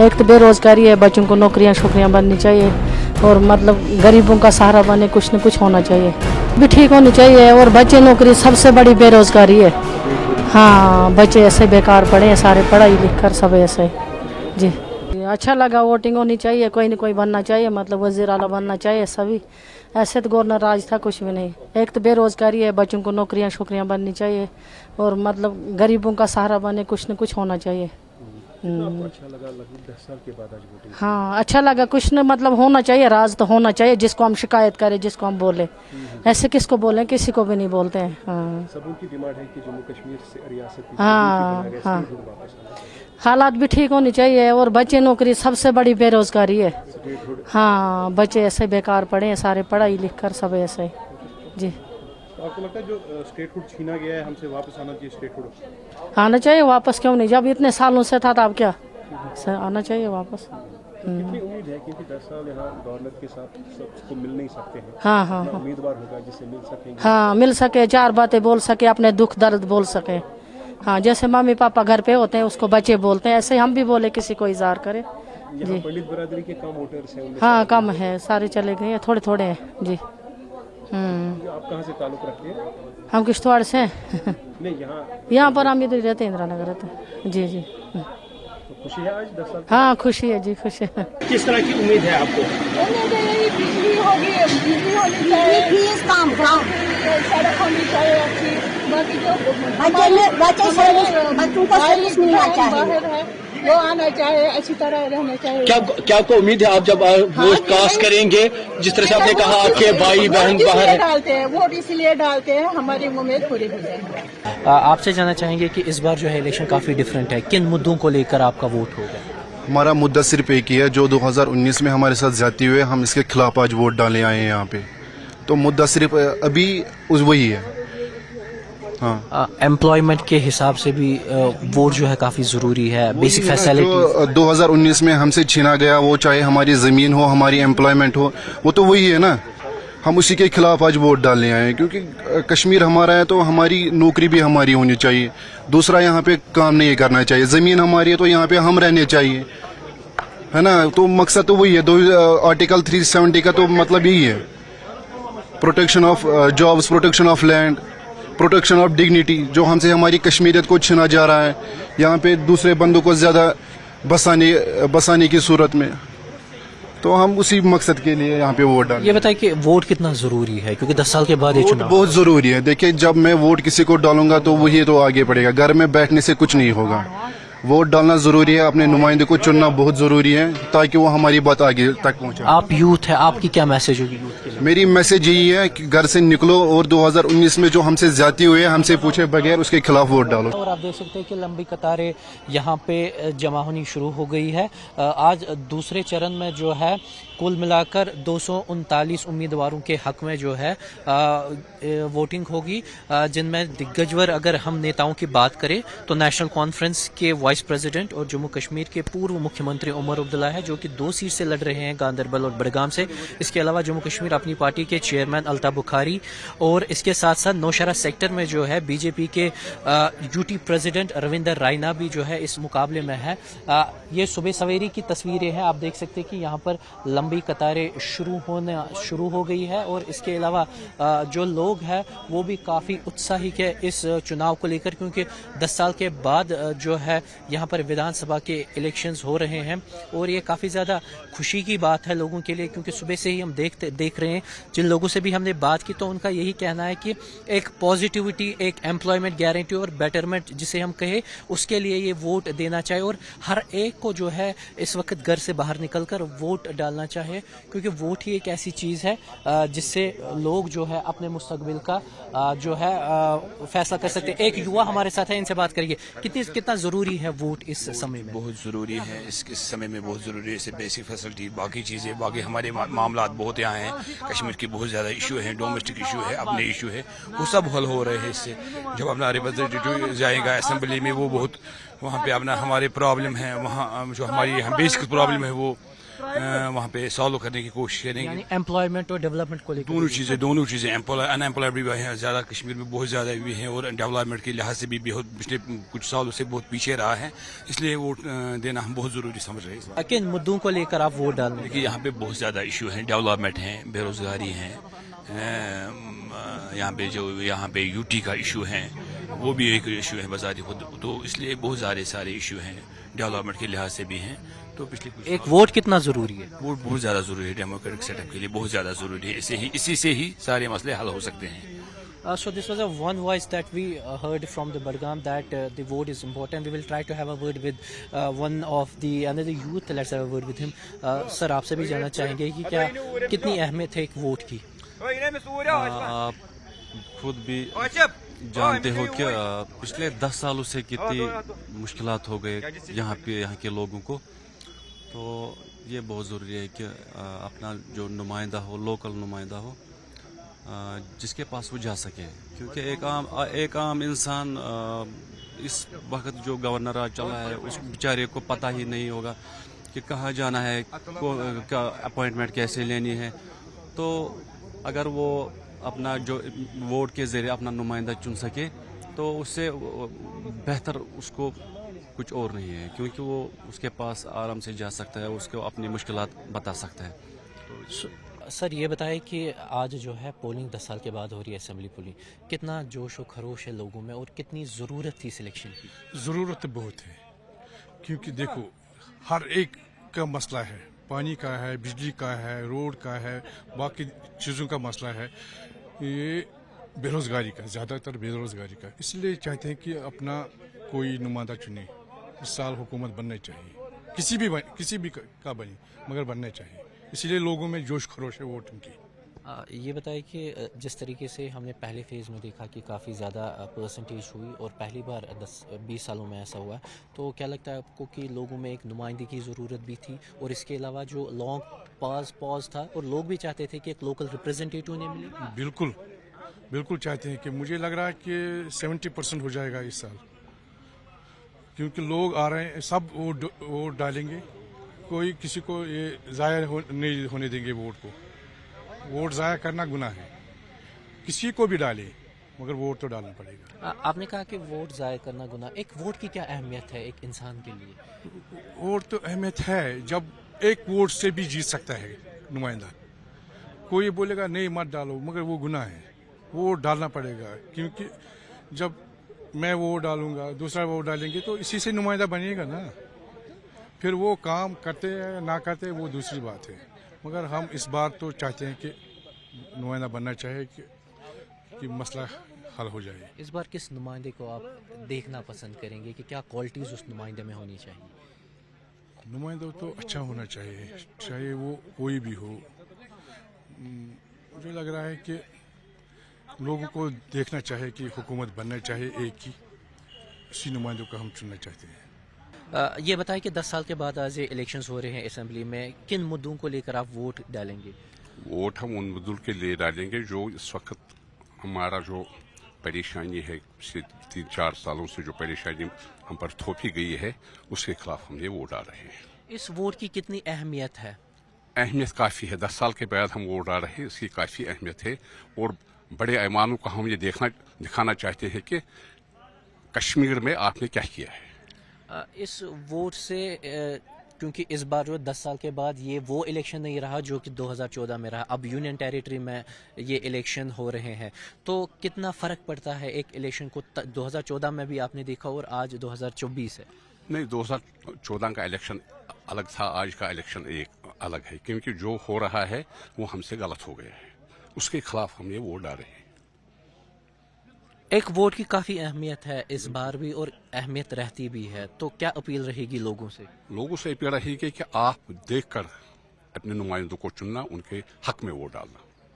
ایک تو बेरोजगारी है, बच्चों को नौकरियां शोकरियां बननी चाहिए और मतलब गरीबों का सहारा बने, कुछ न कुछ होना चाहिए, भी ठीक होनी चाहिए। और बच्चे नौकरी, सबसे बड़ी बेरोजगारी है। हाँ, बच्चे ऐसे बेकार पढ़े हैं सारे, पढ़ाई लिख कर सब ऐसे जी। अच्छा लगा, वोटिंग होनी चाहिए, कोई न कोई बनना चाहिए, मतलब वजीर आला बनना चाहिए सभी। ऐसे तो गवर्नर राज था, कुछ भी नहीं। एक तो बेरोजगारी है, बच्चों को नौकरियां शोकरियां बननी चाहिए और मतलब गरीबों का सहारा बने, कुछ न कुछ होना चाहिए। अच्छा लगा, लगभग 10 साल के बाद आज वोटिंग। हाँ, अच्छा लगा, कुछ न मतलब होना चाहिए, राज तो होना चाहिए, जिसको हम शिकायत करें, जिसको हम बोले। ऐसे किसको बोलें, किसी को भी नहीं बोलते हैं। हाँ सब उनकी डिमांड है कि जम्मू कश्मीर से रियासत हाँ, हालात भी ठीक होनी चाहिए और बच्चे नौकरी, सबसे बड़ी बेरोजगारी है। हाँ, बच्चे ऐसे बेकार पढ़े हैं सारे, पढ़ाई लिख कर सब ऐसे जी। तो आपको लगता है जो स्टेटहुड छीना गया है, हमसे वापस आना चाहिए स्टेटहुड? आना चाहिए वापस, क्यों नहीं, जब इतने सालों से था तब क्या आना चाहिए वापस। कितनी उम्मीद है, क्योंकि 10 साल यहाँ गवर्नर के साथ सबको मिल नहीं सकते हैं। हाँ हाँ अपना उम्मीदवार होगा जिससे मिल सकेंगे। हाँ, मिल सके, चार बातें बोल सके, अपने दुख दर्द बोल सके। हाँ, जैसे मम्मी पापा घर पे होते हैं, उसको बच्चे बोलते हैं, ऐसे हम भी बोले, किसी को इज़हार करे यहाँ पंडित बरादरी के कम वोटर्स हैं। हाँ, कम है, सारे चले गए, थोड़े थोड़े हैं जी। आप कहाँ से ताल्लुक रखते हैं? हम किश्तवाड़ से नहीं, यहाँ पर हम इधर रहते हैं, इंदिरा नगर रहते हैं जी जी। तो खुशी है आज 10 साल? हाँ, खुशी है जी, खुशी है। किस तरह की उम्मीद है आपको? उम्मीद है यही, बिजली होगी, बिजली होनी चाहिए, काम सड़क होनी चाहिए अच्छी, बाकी जो बच्चों को सर्विस मिलना चाहिए, वो आना चाहिए, अच्छी तरह रहना चाहिए। क्या आपको उम्मीद है आप जब वोट कास्ट करेंगे, जिस तरह से आपने कहा आपके भाई बहन बाहर है? डालते हैं वोट, इसलिए डालते हैं, हमारी उम्मीद पूरी हो जाएगी। आपसे जानना चाहेंगे कि इस बार जो है इलेक्शन काफी डिफरेंट है, किन मुद्दों को लेकर आपका वोट होगा? हमारा मुद्दा सिर्फ एक ही है, जो 2019 में हमारे साथ ज्यादती हुए, हम इसके खिलाफ आज वोट डालने आए हैं यहाँ पे। तो मुद्दा सिर्फ अभी वही है। हाँ, एम्प्लॉयमेंट के हिसाब से भी वोट जो है काफी जरूरी है, बेसिक फैसिलिटी। जो 2019 में हमसे छीना गया, वो चाहे हमारी जमीन हो, हमारी एम्प्लॉयमेंट हो, वो तो वही है ना। हम उसी के खिलाफ आज वोट डालने आए हैं, क्योंकि कश्मीर हमारा है तो हमारी नौकरी भी हमारी होनी चाहिए। दूसरा, यहाँ पे काम नहीं करना चाहिए, जमीन हमारी है तो यहाँ पे हम रहने चाहिए, है ना। तो मकसद तो वही है, आर्टिकल 370 का तो मतलब यही है, protection of jobs, protection of land, protection of dignity. जो हमसे हमारी कश्मीरियत को छीना जा रहा है यहाँ पे दूसरे बंदों को ज्यादा बसाने की सूरत में, तो हम उसी मकसद के लिए यहाँ पे वोट डालें। ये बताइए कि वोट कितना जरूरी है, क्योंकि 10 साल के बाद ये वोट चुनाव बहुत जरूरी है। देखिए, जब मैं वोट किसी को डालूंगा तो वही तो आगे बढ़ेगा, घर में बैठने से कुछ नहीं होगा। वोट डालना जरूरी है, अपने नुमाइंदे को चुनना बहुत जरूरी है, ताकि वो हमारी बात आगे तक पहुंचे। आप यूथ है, आपकी क्या मैसेज होगी यूथ के लिए? मेरी मैसेज यही है कि घर से निकलो और 2019 में जो हमसे ज्यादती हुई है, हमसे पूछे बगैर उसके खिलाफ वोट डालो। और आप देख सकते हैं कि लंबी कतारें यहाँ पे जमा होनी शुरू हो गई है। आज दूसरे चरण में जो है कुल मिलाकर 239 उम्मीदवारों के हक में जो है वोटिंग होगी, जिनमें दिग्गजवर, अगर हम नेताओं की बात करें तो नेशनल कॉन्फ्रेंस के वाइस प्रेसिडेंट और जम्मू कश्मीर के पूर्व मुख्यमंत्री उमर अब्दुल्ला है, जो कि 2 सीट से लड़ रहे हैं, गांदरबल और बड़गाम से। इसके अलावा जम्मू कश्मीर अपनी पार्टी के चेयरमैन अल्ताफ बुखारी, और इसके साथ साथ नौशहरा सेक्टर में जो है बीजेपी के यूटी प्रेसिडेंट रविंदर रायना भी जो है इस मुकाबले में है। ये सुबह सवेरे की तस्वीरें हैं, आप देख सकते हैं कि यहाँ पर लंबी कतारें शुरू हो गई है, और इसके अलावा जो लोग हैं वो भी काफ़ी उत्साहित है इस चुनाव को लेकर, क्योंकि 10 साल के बाद जो है यहाँ पर विधानसभा के इलेक्शंस हो रहे हैं, और ये काफ़ी ज़्यादा खुशी की बात है लोगों के लिए, क्योंकि सुबह से ही हम देख रहे हैं, जिन लोगों से भी हमने बात की तो उनका यही कहना है कि एक पॉजिटिविटी, एक एम्प्लॉयमेंट गारंटी और बेटरमेंट जिसे हम कहें, उसके लिए ये वोट देना चाहिए, और हर एक को जो है इस वक्त घर से बाहर निकलकर वोट डालना चाहिए, क्योंकि वोट ही एक ऐसी चीज़ है जिससे लोग जो है अपने मुस्तकबिल का जो है फैसला कर सकते हैं। एक युवा हमारे साथ है, इनसे बात करिए, कितना ज़रूरी है वोट इस समय में? बहुत ज़रूरी है, इस समय में बहुत ज़रूरी है। इससे बेसिक फैसिलिटी, बाकी चीज़ें, बाकी हमारे मामला बहुत यहाँ हैं, कश्मीर की बहुत ज़्यादा इशू है, डोमेस्टिक इशू है, अपने इशू है, वो सब हल हो रहे हैं इससे। जब अपना रिप्रेजेंटेटिव जाएगा असेंबली में, वो बहुत वहाँ पे अपना हमारे प्रॉब्लम है, वहाँ जो हमारी बेसिक प्रॉब्लम है वो वहाँ पे सॉल्व करने की कोशिश करेंगे। यानी एम्प्लॉयमेंट और डेवलपमेंट को लेकर दोनों चीज़ें अनएम्प्लॉयड भी हैं ज़्यादा, कश्मीर में बहुत ज़्यादा भी हैं, और डेवलपमेंट के लिहाज से भी बहुत पिछले कुछ सालों से बहुत पीछे रहा है, इसलिए वोट देना हम बहुत ज़रूरी समझ रहे हैं। किन मुद्दों को लेकर आप वोट डालने? देखिए यहाँ पे बहुत ज़्यादा इशू हैं, डेवलपमेंट हैं, बेरोज़गारी हैं, यहाँ पे यूटी का इशू है, वो भी एक इशू है बजारी खुद, तो इसलिए बहुत सारे इशू हैं डेवलपमेंट के लिहाज से भी हैं। तो पिछले कुछ एक वोट कितना जरूरी है? वोट बहुत ज़्यादा ज़रूरी है, डेमोक्रेटिक सेटअप के लिए बहुत ज़्यादा ज़रूरी है, इसी से ही सारे मसले हल हो सकते हैं। So this was a one voice that we heard from the Budgam that the vote is important. We will try to have a word with one of the another youth. Let's have a word with him. Sir, आपसे भी जानना चाहेंगे कि क्या कितनी अहमियत है एक वोट की? आप खुद भी जानते हो कि पिछले 10 सालों से कितनी मुश्किलात हो गए यहाँ के लोगों को, तो ये बहुत ज़रूरी है कि अपना जो नुमाइंदा हो, लोकल नुमाइंदा हो, जिसके पास वो जा सके, क्योंकि एक आम इंसान इस वक्त जो गवर्नर आज चला है उस बेचारे को पता ही नहीं होगा कि कहाँ जाना है, क्या अपॉइंटमेंट कैसे लेनी है। तो अगर वो अपना जो वोट के ज़रिए अपना नुमाइंदा चुन सके तो उससे बेहतर उसको कुछ और नहीं है, क्योंकि वो उसके पास आराम से जा सकता है, उसको अपनी मुश्किलात बता सकता है। सर ये बताएं कि आज जो है पोलिंग 10 साल के बाद हो रही है, असेंबली पोलिंग, कितना जोश और खरोश है लोगों में और कितनी ज़रूरत थी सिलेक्शन की? ज़रूरत बहुत है, क्योंकि देखो हर एक का मसला है, पानी का है, बिजली का है, रोड का है, बाकी चीज़ों का मसला है, ये बेरोज़गारी का, ज़्यादातर बेरोज़गारी का। इसलिए चाहते हैं कि अपना कोई नुमाइंदा चुने, इस साल हुकूमत बननी चाहिए, किसी भी का बनी मगर बनने चाहिए, इसलिए लोगों में जोश खरोश है वोट की। ये बताएं कि जिस तरीके से हमने पहले फेज़ में देखा कि काफ़ी ज़्यादा परसेंटेज हुई और पहली बार 10-20 सालों में ऐसा हुआ, तो क्या लगता है आपको कि लोगों में एक नुमाइंदगी की ज़रूरत भी थी, और इसके अलावा जो लॉन्ग पॉज था और लोग भी चाहते थे कि एक लोकल रिप्रेजेंटेटिव उन्हें मिले? बिल्कुल चाहते हैं कि मुझे लग रहा है कि 70% हो जाएगा इस साल, क्योंकि लोग आ रहे हैं, सब वोट डालेंगे, कोई किसी को ये ज़ाया नहीं होने देंगे वोट को। वोट ज़ाया करना गुनाह है, किसी को भी डाले मगर वोट तो डालना पड़ेगा। आपने कहा कि वोट ज़ाया करना गुनाह, एक वोट की क्या अहमियत है एक इंसान के लिए? वोट तो अहमियत है, जब एक वोट से भी जीत सकता है नुमाइंदा। कोई बोलेगा नहीं मत डालो, मगर वो गुनाह है, वोट डालना पड़ेगा, क्योंकि जब मैं वोट डालूंगा, दूसरा वोट डालेंगे, तो इसी से नुमाइंदा बनेगा ना। फिर वो काम करते हैं ना करते वो दूसरी बात है, मगर हम इस बार तो चाहते हैं कि नुमाइंदा बनना चाहिए कि मसला हल हो जाए। इस बार किस नुमाइंदे को आप देखना पसंद करेंगे कि क्या क्वालिटीज़ उस नुमाइंदे में होनी चाहिए? नुमाइंदा तो अच्छा होना चाहिए, चाहे वो कोई भी हो। मुझे लग रहा है कि लोगों को देखना चाहिए कि हुकूमत बनना चाहिए एक ही, इसी नुमाइंदों को हम चुनना चाहते हैं। ये बताएं कि 10 साल के बाद आज ये इलेक्शंस हो रहे हैं असेंबली में, किन मुद्दों को लेकर आप वोट डालेंगे? वोट हम उन मुद्दों के लिए डालेंगे जो इस वक्त हमारा जो परेशानी है, पिछले 3-4 सालों से जो परेशानी हम पर थोपी गई है, उसके खिलाफ हम ये वोट डाल रहे हैं। इस वोट की कितनी अहमियत है? अहमियत काफ़ी है, 10 साल के बाद हम वोट डाल रहे हैं, इसकी काफ़ी अहमियत है, और बड़े ऐवानों को हम ये दिखाना चाहते हैं कि कश्मीर में आपने क्या किया है। इस वोट से क्योंकि इस बार जो 10 साल के बाद ये वो इलेक्शन नहीं रहा जो कि 2014 में रहा, अब यूनियन टेरिटरी में ये इलेक्शन हो रहे हैं, तो कितना फ़र्क पड़ता है एक इलेक्शन को? 2014 में भी आपने देखा और आज 2024 है। नहीं, 2014 का इलेक्शन अलग था, आज का इलेक्शन एक अलग है, क्योंकि जो हो रहा है वो हमसे गलत हो गया है, उसके खिलाफ हम ये वोट डाल रहे हैं। एक वोट की काफ़ी अहमियत है इस बार भी और अहमियत रहती भी है, तो क्या अपील रहेगी लोगों से? लोगों से अपील रहेगी कि आप देखकर अपने नुमाइंदों को चुनना, उनके हक में वोट डालना।